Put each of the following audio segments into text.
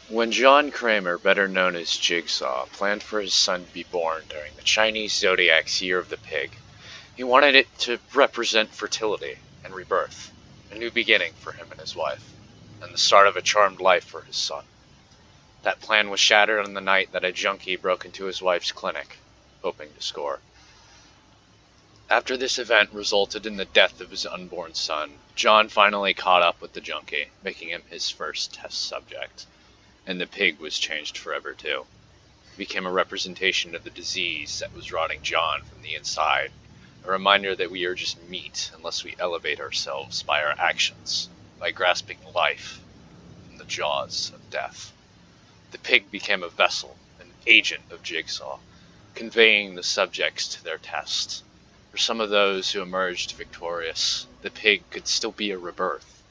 When John Kramer, better known as Jigsaw, planned for his son to be born during the Chinese zodiac's Year of the Pig, he wanted it to represent fertility and rebirth, a new beginning for him and his wife, and the start of a charmed life for his son. That plan was shattered on the night that a junkie broke into his wife's clinic, hoping to score. After this event resulted in the death of his unborn son, John finally caught up with the junkie, making him his first test subject. And the pig was changed forever too. It became a representation of the disease that was rotting John from the inside, a reminder that we are just meat unless we elevate ourselves by our actions, by grasping life from the jaws of death. The pig became a vessel, an agent of Jigsaw, conveying the subjects to their test. For some of those who emerged victorious, the pig could still be a rebirth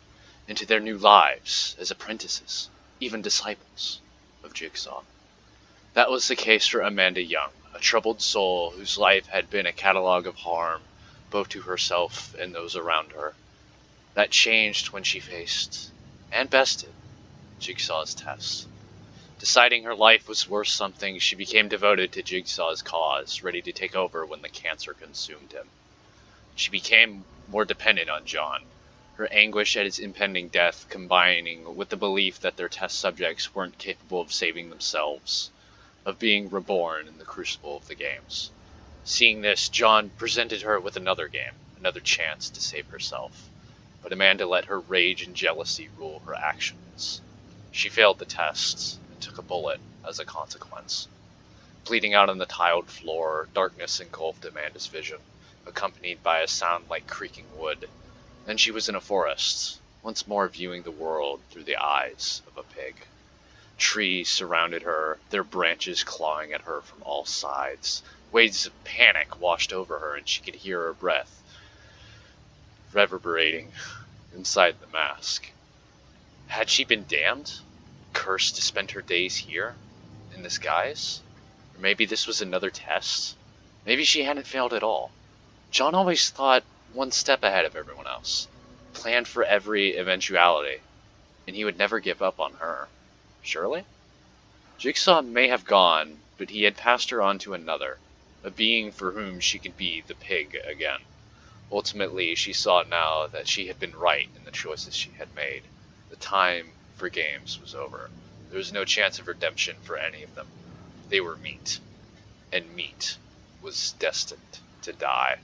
into their new lives as apprentices, even disciples of Jigsaw. That was the case for Amanda Young, a troubled soul whose life had been a catalog of harm, both to herself and those around her. That changed when she faced, and bested, Jigsaw's test. Deciding her life was worth something, she became devoted to Jigsaw's cause, ready to take over when the cancer consumed him. She became more dependent on John, her anguish at his impending death combining with the belief that their test subjects weren't capable of saving themselves, of being reborn in the crucible of the games. Seeing this, John presented her with another game, another chance to save herself. But Amanda let her rage and jealousy rule her actions. She failed the tests and took a bullet as a consequence. Bleeding out on the tiled floor, darkness engulfed Amanda's vision, accompanied by a sound like creaking wood. Then she was in a forest, once more viewing the world through the eyes of a pig. Trees surrounded her, their branches clawing at her from all sides. Waves of panic washed over her, and she could hear her breath reverberating inside the mask. Had she been damned? Cursed to spend her days here? In this guise? Or maybe this was another test? Maybe she hadn't failed at all. John always thought one step ahead of everyone else, planned for every eventuality, and he would never give up on her. Surely? Jigsaw may have gone, but he had passed her on to another, a being for whom she could be the pig again. Ultimately, she saw now that she had been right in the choices she had made. The time for games was over. There was no chance of redemption for any of them. They were meat, and meat was destined to die.